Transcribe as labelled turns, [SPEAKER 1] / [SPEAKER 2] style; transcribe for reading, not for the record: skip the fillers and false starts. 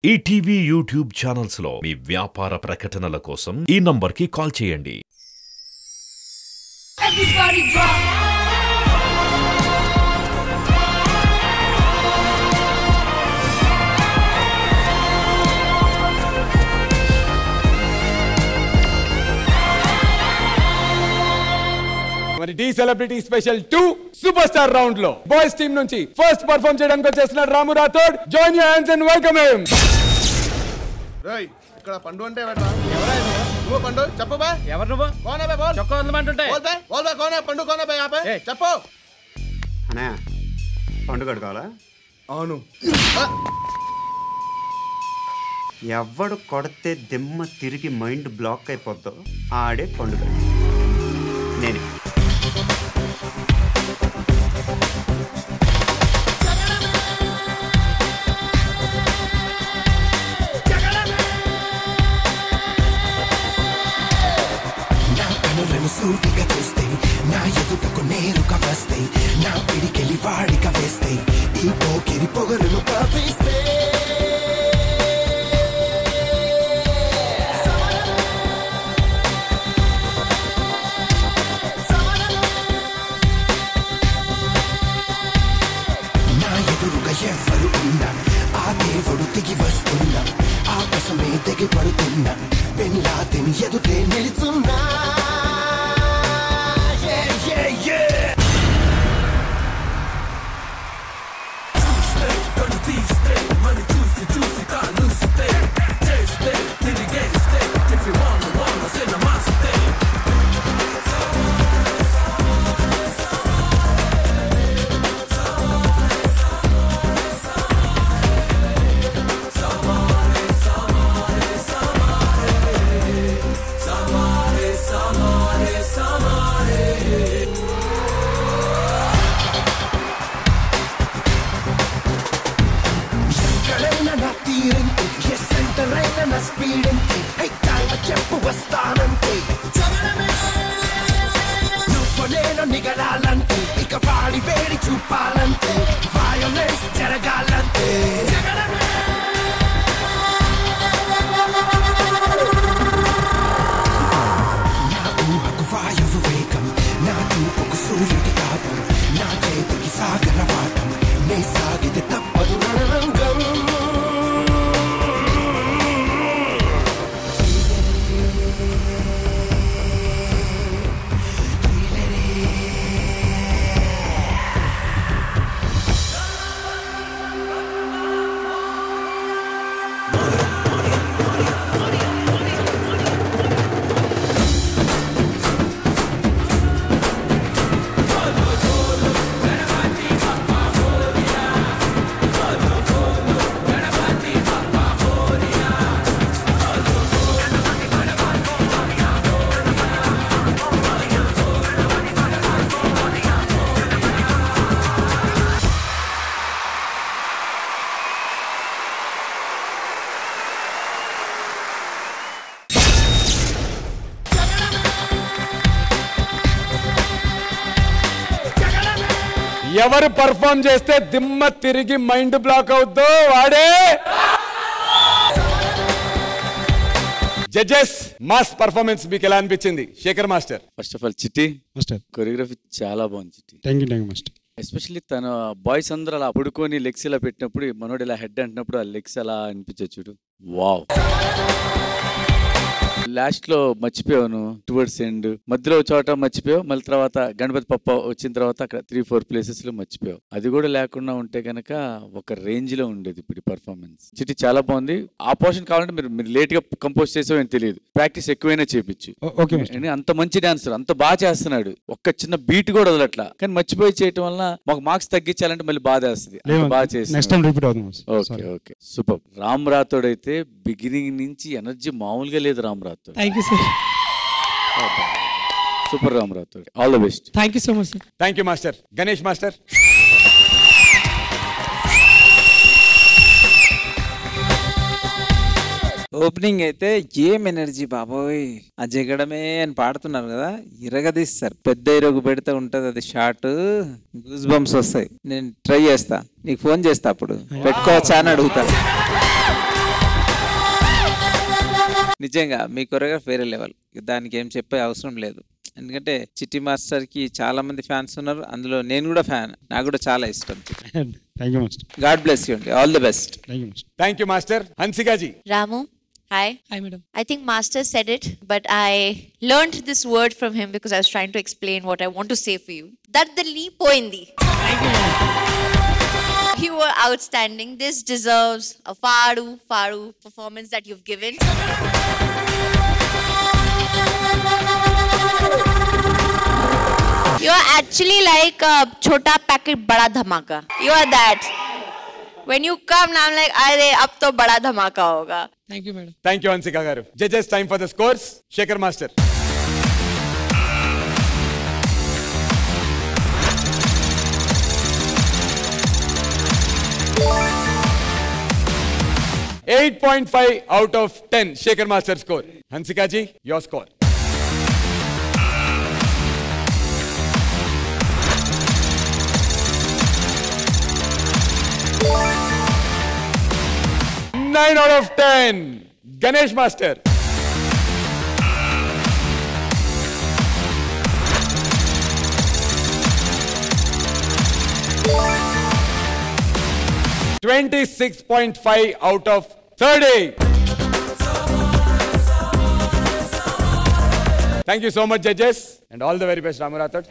[SPEAKER 1] ETV YouTube channels లో మీ వ్యాపార ప్రకటనల కోసం ఈ నంబర్కి కాల్ చేయండి.
[SPEAKER 2] మరి the celebrity special 2 super star round లో బాయ్స్ టీం నుంచి ఫస్ట్ పర్ఫార్మ్ చేయడానికి వచ్చేస్తున్నాడు Ramu Rathod. Join your hands and welcome him.
[SPEAKER 3] రేయ్ ఇక్కడ పండు అంటే ఎవరా? నువ్వు పండు చెప్పు బా.
[SPEAKER 4] ఎవరు నువ్వు?
[SPEAKER 3] కోనే బే బోల్.
[SPEAKER 4] చొక్కా వదలమంటుంటే.
[SPEAKER 3] బోల్ బే కోనే పండు కోనే బే ఆపే. చెప్పు.
[SPEAKER 5] అన్నయ్య పండు కడుకోవాలా?
[SPEAKER 3] అవును.
[SPEAKER 5] ఎవడు కొడితే దిమ్మ తిరిగి మైండ్ బ్లాక్ అయిపోద్దో ఆడే పండుగ. నేనే
[SPEAKER 6] సూటిగా చూస్తే నా ఎదుటకు నేరుగా వస్తే నా పిడికెలి వాడిగా వేస్తే ఈ పోకిరి పొగరును కాపిస్తే నా ఎదురుగా ఎవరు ఉన్నా ఆ దేవుడు దిగి వస్తున్నా ఆకాశమే దిగి పడుతున్నా పెన్లాతిని ఎదుటే నిలుచున్నా. చెప్పు వస్తానంటే నువ్వు నేను నిగడాలంటే ఇక వాడి వేడి చూపాలంటే వయలెన్స్ జరగాలంటే నా ఊహకు వాయువు వేగం నా చూపుకు సూర్యుడి తాపం నా చేతికి సాగర వాటం నే సాగితే తప్పదు రణరంగం.
[SPEAKER 2] ఎవరు పర్ఫార్మ్ చేస్తే దిమ్మ తిరిగి మైండ్ బ్లాక్ అవుద్దో వాడే. జడ్జెస్ మాస్ పర్ఫార్మెన్స్ మీకు ఎలా అనిపించింది Shekhar master?
[SPEAKER 7] First of all Chitti
[SPEAKER 8] master
[SPEAKER 7] choreography చాలా బాగుంది Chitti.
[SPEAKER 8] Thank you master.
[SPEAKER 7] Especially తన బాయ్స్ అందరూ అలా పడుకొని లెగ్స్ ఇలా పెట్టినప్పుడు మనోడు ఇలా హెడ్ అంటున్నప్పుడు ఆ లెగ్స్ అలా అనిపించచ్చు చూడు. వావ్. లాస్ట్ లో మర్చిపోయాను టువర్డ్స్ ఎండ్ మధ్యలో చోట మర్చిపోయావు, మళ్ళీ తర్వాత గణపతి పప్ప వచ్చిన తర్వాత అక్కడ 3-4 ప్లేసెస్ లో మర్చిపోయావు. అది కూడా లేకుండా ఉంటే కనుక ఒక రేంజ్ లో ఉండేది ఇప్పుడు పర్ఫార్మెన్స్. చిట్టి చాలా బాగుంది. ఆ పోర్షన్ కావాలంటే మీరు లేట్ గా కంపోజ్ చేసావు అని తెలియదు, ప్రాక్టీస్ ఎక్కువైనా చేపించు. అంత మంచి డాన్సర్, అంత బాగా చేస్తున్నాడు, ఒక్క చిన్న బీట్ కూడా వదలట్లా. కానీ మర్చిపోయి చేయటం వల్ల మాకు మార్క్స్ తగ్గించాలంటే మళ్ళీ బాధ వేస్తుంది. బాగా చేసి okay okay super. Ram Rathod అయితే బిగినింగ్ నుంచి ఎనర్జీ మామూలుగా లేదు. Ram Rathod super. Ram Rathod all the best.
[SPEAKER 8] Thank you so much sir.
[SPEAKER 2] Thank you master. Ganesh master?
[SPEAKER 9] Opening అయితే ఏం ఎనర్జీ బాబోయ్, ఆ జగడమే అని పాడుతున్నారు కదా, ఇరగదీస్తారు. పెద్ద ఇరుగు పెడితే ఉంటది అది షార్ట్, గూస్ బంప్స్ వస్తాయి. నేను ట్రై చేస్తా, నీకు ఫోన్ చేస్తా, అప్పుడు పెట్టుకోవచ్చా అని అడుగుతాను. నిజంగా మీ కొరియోగ్రాఫ్ వేరే లెవెల్, దానికి ఏం చెప్పే అవసరం లేదు. ఎందుకంటే చిట్టి మాస్టర్ కి చాలా మంది ఫ్యాన్స్ ఉన్నారు, అందులో నేను కూడా ఫ్యాన్, నాకు కూడా చాలా ఇష్టం.
[SPEAKER 2] Thank you master.
[SPEAKER 9] God bless you అండి, all the best.
[SPEAKER 2] Thank you master. Hansika ji.
[SPEAKER 4] Ramu, hi.
[SPEAKER 8] Hi, madam.
[SPEAKER 4] I think Master said it, but I learned this word from him because I was trying to explain what I want to say for you. Daddali poindi. You were outstanding. This deserves a Faru performance that you've given. You are actually like a chota packet bada dhamaka. You are that. When you come, now I'm like, "Arey, ab to bada dhamaka hoga."
[SPEAKER 8] Thank you, madam.
[SPEAKER 2] Thank you, Hansika garu. Judges, time for the scores. Shekhar Master. .5 out of 10. Shekhar Master score. Hansika ji, your score. .9 out of 10. Ganesh Master. .26.5 out of 30. Thank you so much, judges, and all the very best, Ramu Rathod.